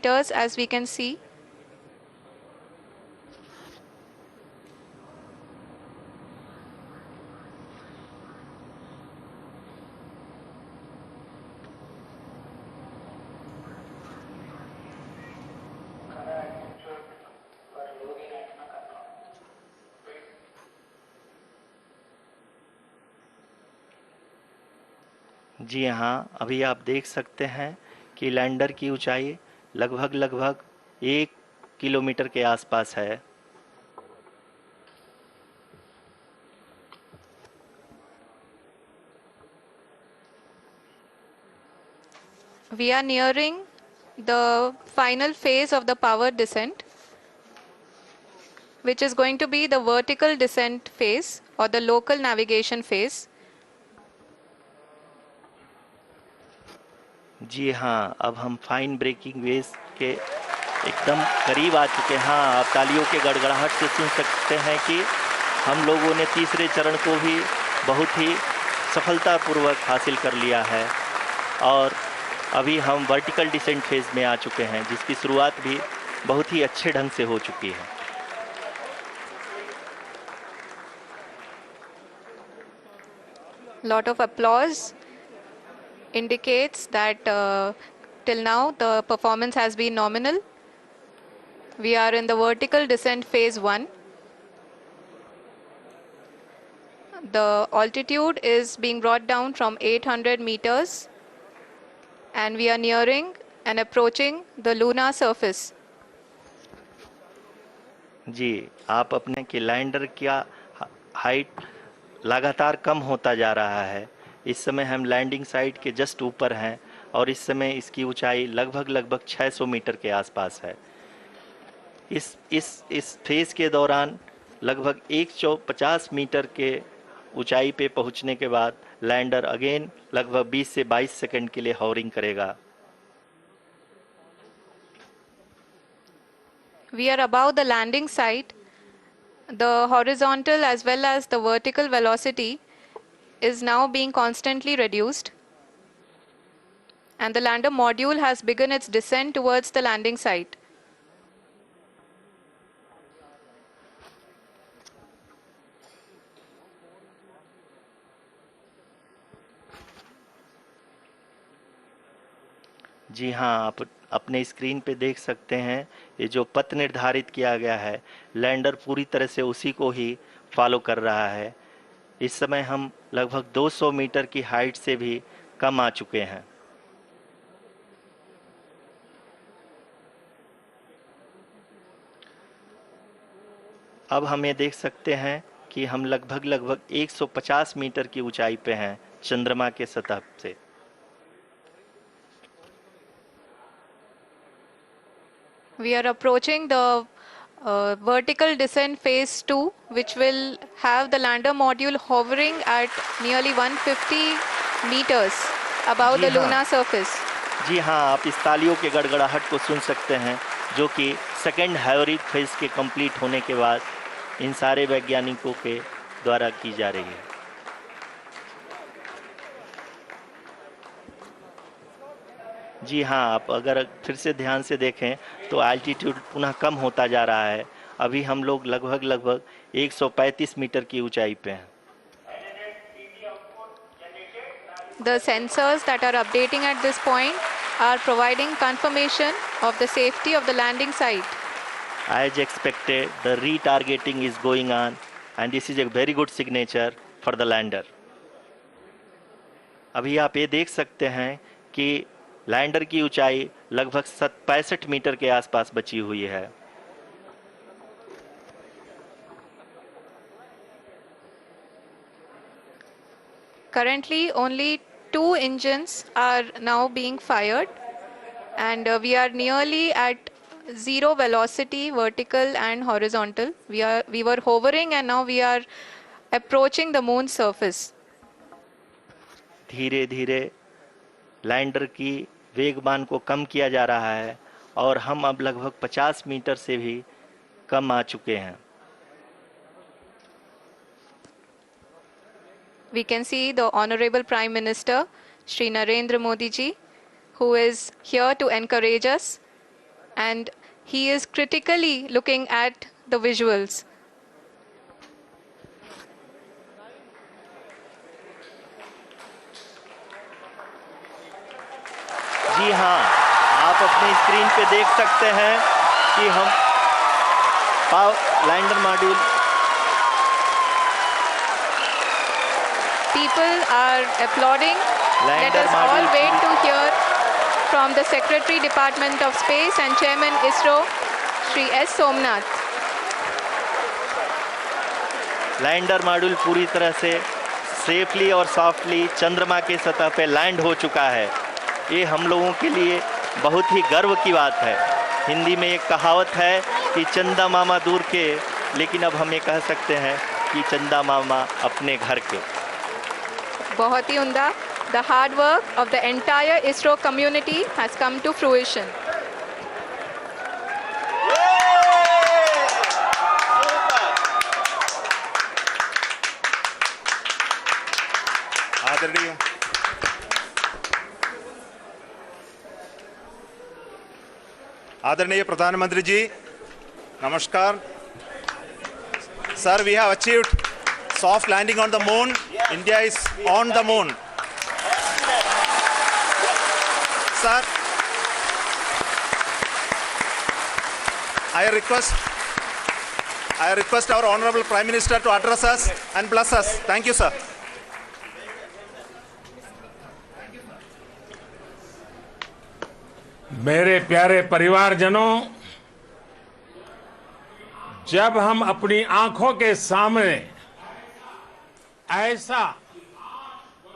meters, as we can see. जी हाँ, अभी आप देख सकते हैं कि लैंडर की ऊंचाई लगभग 1 किलोमीटर के आसपास है। We are nearing the final phase of the power descent, which is going to be the vertical descent phase or the local navigation phase. जी हाँ, अब हम फाइन ब्रेकिंग वेव्स के एकदम करीब आ चुके हैं। हाँ, आप तालियों के गड़गड़ाहट से सुन सकते हैं कि हम लोगों ने तीसरे चरण को भी बहुत ही सफलतापूर्वक हासिल कर लिया है और अभी हम वर्टिकल डिसेंट फेज में आ चुके हैं, जिसकी शुरुआत भी बहुत ही अच्छे ढंग से हो चुकी है। Lot of applause indicates that till now the performance has been nominal. We are in the vertical descent phase 1. The altitude is being brought down from 800 meters and we are nearing and approaching the lunar surface. जी, आप अपने कि lander का height लगातार कम होता जा रहा है। इस समय हम लैंडिंग साइट के जस्ट ऊपर हैं और इस समय इसकी ऊंचाई लगभग 600 मीटर के आसपास है। इस फेज के दौरान लगभग 150 मीटर के ऊंचाई पे पहुंचने के बाद लैंडर अगेन लगभग 20 से 22 सेकंड के लिए हॉवरिंग करेगा। We are above the landing site. The horizontal as well as the vertical velocity is now being constantly reduced. And the lander module has begun its descent towards the landing site. जी हाँ, आप अपने screen पे देख सकते हैं ये जो पथ निर्धारित किया गया है, लैंडर पूरी तरह से उसी को ही फॉलो कर रहा है। इस समय हम लगभग 200 मीटर की हाइट से भी कम आ चुके हैं। अब हम ये देख सकते हैं कि हम लगभग 150 मीटर की ऊंचाई पे हैं चंद्रमा के सतह से। We are approaching the vertical descent phase 2, which will have the lander module hovering at nearly 150 meters above the lunar surface. जी हाँ, आप इस तालियों के गड़गड़ाहट को सुन सकते हैं, जो कि सेकेंड हाइवरिक फेज के कंप्लीट होने के बाद इन सारे वैज्ञानिकों के द्वारा की जा रही है। जी हाँ, आप अगर फिर से ध्यान से देखें तो एल्टीट्यूड पुनः कम होता जा रहा है। अभी हम लोग लगभग 135 मीटर की ऊंचाई पे हैं। The sensors that are updating at this point are providing confirmation of the safety of the landing site. As expected, the retargeting is going on and this is a very good signature for the lander. अभी आप ये देख सकते हैं कि lander की ऊंचाई लगभग 65 मीटर के आसपास बची हुई है। Currently, only 2 engines are now being fired, and we are nearly at zero velocity, vertical and horizontal. We were hovering, and now we are approaching the moon's surface. धीरे धीरे लैंडर की वेगमान को कम किया जा रहा है और हम अब लगभग 50 मीटर से भी कम आ चुके हैं। We can see the Honorable Prime Minister, Shri Narendra Modi ji, who is here to encourage us. and he is critically looking at the visuals. जी हाँ, आप अपनी स्क्रीन पे देख सकते हैं कि हम lander module People are applauding. Let us all wait to hear from the Secretary Department of Space and Chairman ISRO, Shri S. Somnath. Lander module पूरी तरह से सेफली और सॉफ्टली चंद्रमा के सतह पे लैंड हो चुका है। ये हम लोगों के लिए बहुत ही गर्व की बात है। हिंदी में एक कहावत है कि चंदा मामा दूर के, लेकिन अब हम ये कह सकते हैं कि चंदा मामा अपने घर के। बहुत ही उम्दा. The hard work of the entire ISRO community has come to fruition. आदरणीय प्रधानमंत्री जी, नमस्कार. Sir, we have achieved soft landing on the moon. India is on the moon. Sir, I request our Honorable Prime Minister to address us and bless us. Thank you, sir. मेरे प्यारे परिवारजनों, जब हम अपनी आंखों के सामने ऐसा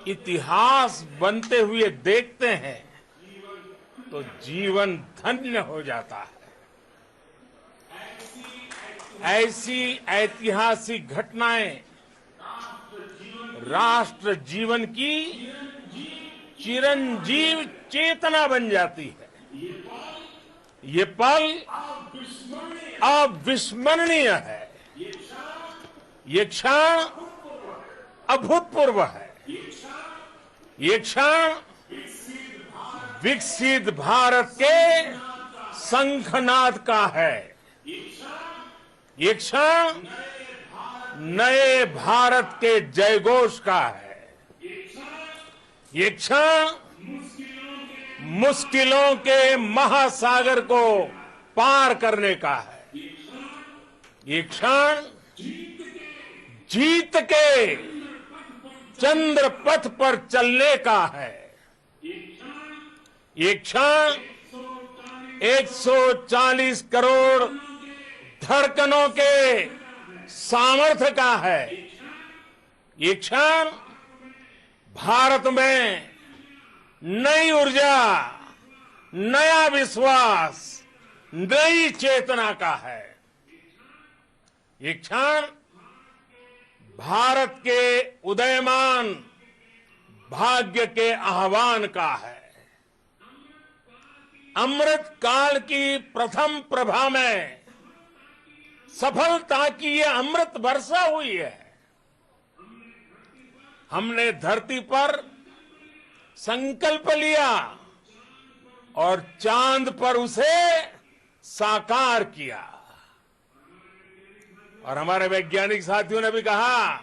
इतिहास बनते हुए देखते हैं तो जीवन धन्य हो जाता है। ऐसी ऐतिहासिक घटनाएं राष्ट्र जीवन की चिरंजीव चेतना बन जाती है। ये पल अविस्मरणीय है। ये क्षण अभूतपूर्व है। ये क्षण विकसित भारत के शंखनाद का है। ये क्षण नए भारत के जयघोष का है। ये क्षण मुश्किलों के महासागर को पार करने का है। ये क्षण जीत के चंद्र पथ पर चलने का है। ये क्षण 140 करोड़ धड़कनों के सामर्थ्य का है। ये क्षण भारत में नई ऊर्जा, नया विश्वास, नई चेतना का है। ये क्षण भारत के उदयमान भाग्य के आह्वान का है। अमृत काल की प्रथम प्रभा में सफलता की ये अमृत वर्षा हुई है। हमने धरती पर संकल्प लिया और चांद पर उसे साकार किया। और हमारे वैज्ञानिक साथियों ने भी कहा,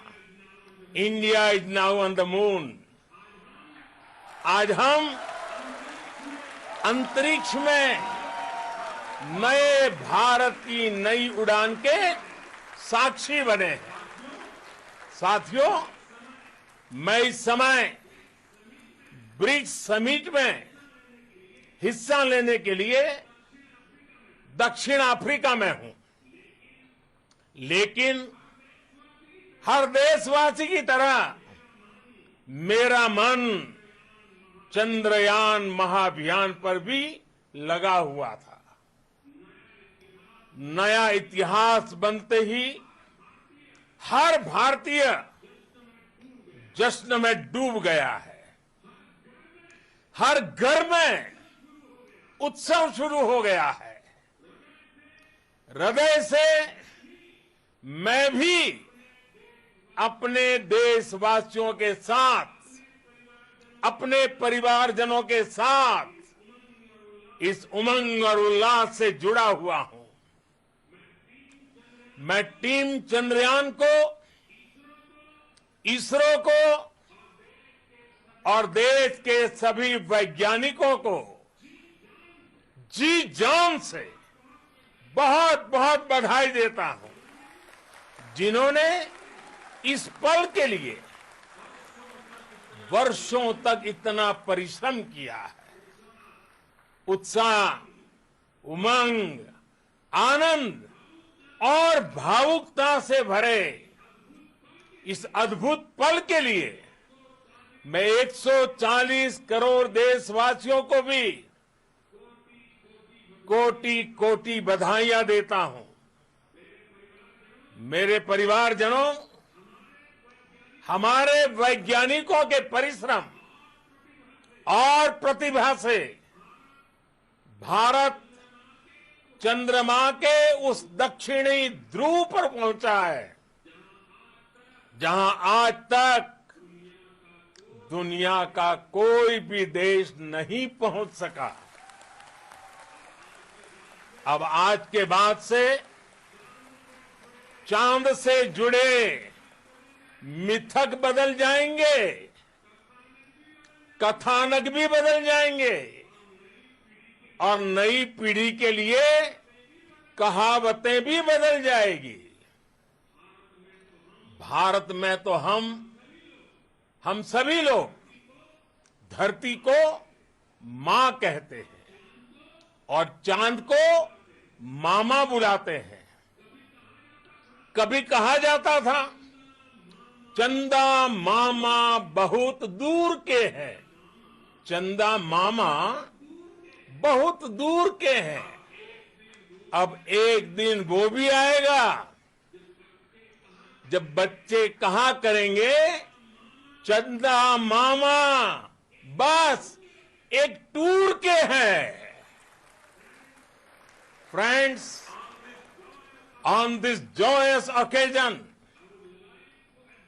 India is now on the moon. आज हम अंतरिक्ष में नए भारत की नई उड़ान के साक्षी बने हैं। साथियों, मैं इस समय ब्रिक्स समिट में हिस्सा लेने के लिए दक्षिण अफ्रीका में हूं, लेकिन हर देशवासी की तरह मेरा मन चंद्रयान महाअभियान पर भी लगा हुआ था। नया इतिहास बनते ही हर भारतीय जश्न में डूब गया है। हर घर में उत्सव शुरू हो गया है। हृदय से मैं भी अपने देशवासियों के साथ, अपने परिवारजनों के साथ इस उमंग और उल्लास से जुड़ा हुआ हूं। मैं टीम चंद्रयान को, इसरो को और देश के सभी वैज्ञानिकों को जी जान से बहुत बहुत बधाई देता हूं, जिन्होंने इस पल के लिए वर्षों तक इतना परिश्रम किया है। उत्साह, उमंग, आनंद और भावुकता से भरे इस अद्भुत पल के लिए मैं 140 करोड़ देशवासियों को भी कोटि कोटि बधाइयां देता हूं। मेरे परिवारजनों, हमारे वैज्ञानिकों के परिश्रम और प्रतिभा से भारत चंद्रमा के उस दक्षिणी ध्रुव पर पहुंचा है, जहां आज तक दुनिया का कोई भी देश नहीं पहुंच सका। अब आज के बाद से चांद से जुड़े मिथक बदल जाएंगे, कथानक भी बदल जाएंगे और नई पीढ़ी के लिए कहावतें भी बदल जाएगी। भारत में तो हम सभी लोग धरती को मां कहते हैं और चांद को मामा बुलाते हैं। कभी कहा जाता था, चंदा मामा बहुत दूर के हैं। चंदा मामा बहुत दूर के हैं। अब एक दिन वो भी आएगा जब बच्चे कहा करेंगे, चंदा मामा बस एक टूर के हैं। Friends, on this joyous occasion,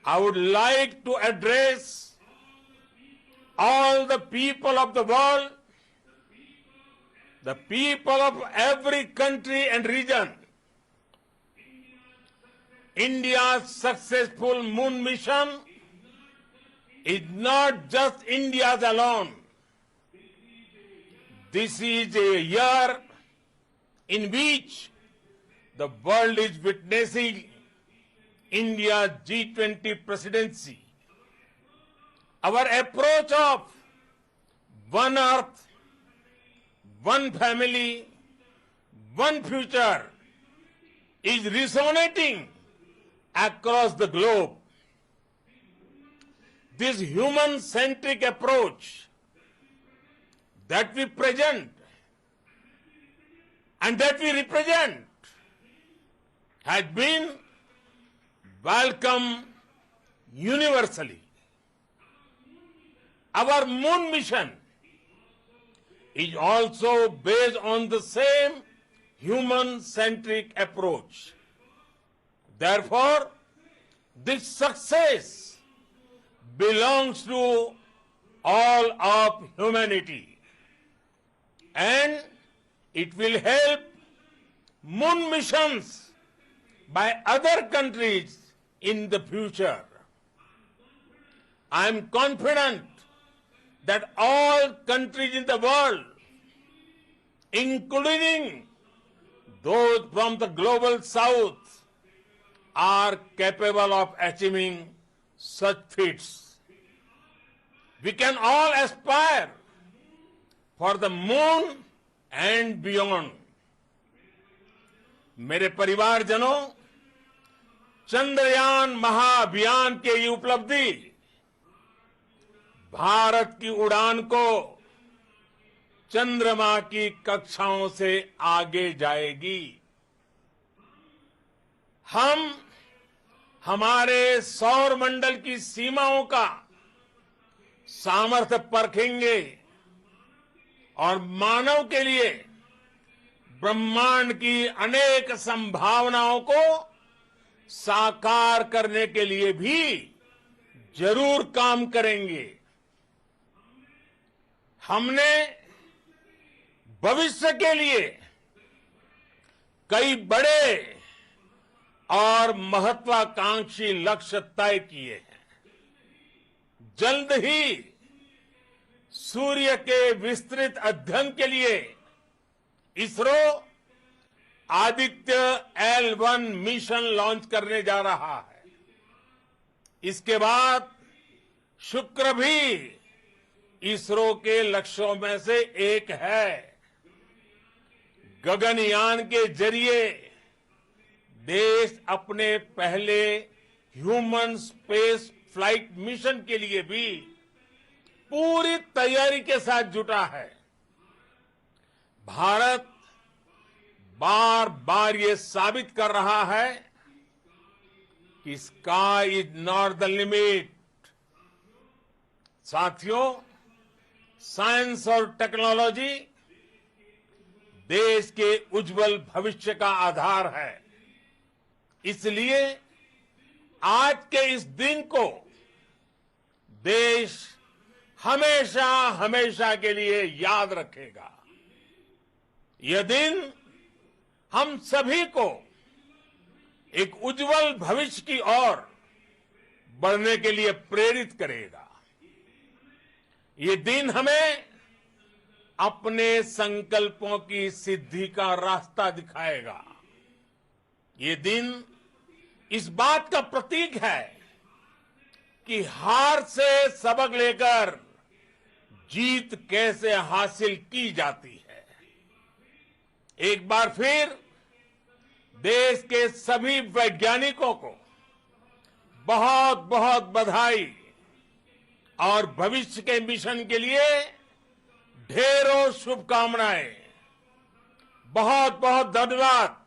I would like to address all the people of the world, the people of every country and region. India's successful moon mission is not just India's alone. This is a year in which the world is witnessing India's G20 presidency. Our approach of one earth, one family, one future is resonating across the globe. This human-centric approach that we present and that we represent has been welcomed universally. Our moon mission is also based on the same human-centric approach. Therefore, this success belongs to all of humanity, and it will help moon missions by other countries in the future. I am confident that all countries in the world, including those from the global south, are capable of achieving such feats. We can all aspire for the moon and beyond. मेरे परिवारजनों, चंद्रयान महाअभियान की ये उपलब्धि भारत की उड़ान को चंद्रमा की कक्षाओं से आगे जाएगी। हम हमारे सौर मंडल की सीमाओं का सामर्थ्य परखेंगे और मानव के लिए ब्रह्मांड की अनेक संभावनाओं को साकार करने के लिए भी जरूर काम करेंगे। हमने भविष्य के लिए कई बड़े और महत्वाकांक्षी लक्ष्य तय किए हैं। जल्द ही सूर्य के विस्तृत अध्ययन के लिए ISRO Aditya L1 mission launch करने जा रहा है। इसके बाद शुक्र भी इसरो के लक्ष्यों में से एक है। गगनयान के जरिए देश अपने पहले ह्यूमन स्पेस फ्लाइट मिशन के लिए भी पूरी तैयारी के साथ जुटा है। भारत बार बार ये साबित कर रहा है कि sky is not the limit. साथियों, साइंस और टेक्नोलॉजी देश के उज्जवल भविष्य का आधार है। इसलिए आज के इस दिन को देश हमेशा हमेशा के लिए याद रखेगा। यह दिन हम सभी को एक उज्जवल भविष्य की ओर बढ़ने के लिए प्रेरित करेगा। ये दिन हमें अपने संकल्पों की सिद्धि का रास्ता दिखाएगा। ये दिन इस बात का प्रतीक है कि हार से सबक लेकर जीत कैसे हासिल की जाती है। एक बार फिर देश के सभी वैज्ञानिकों को बहुत बहुत बधाई और भविष्य के मिशन के लिए ढेरों शुभकामनाएं। बहुत बहुत धन्यवाद।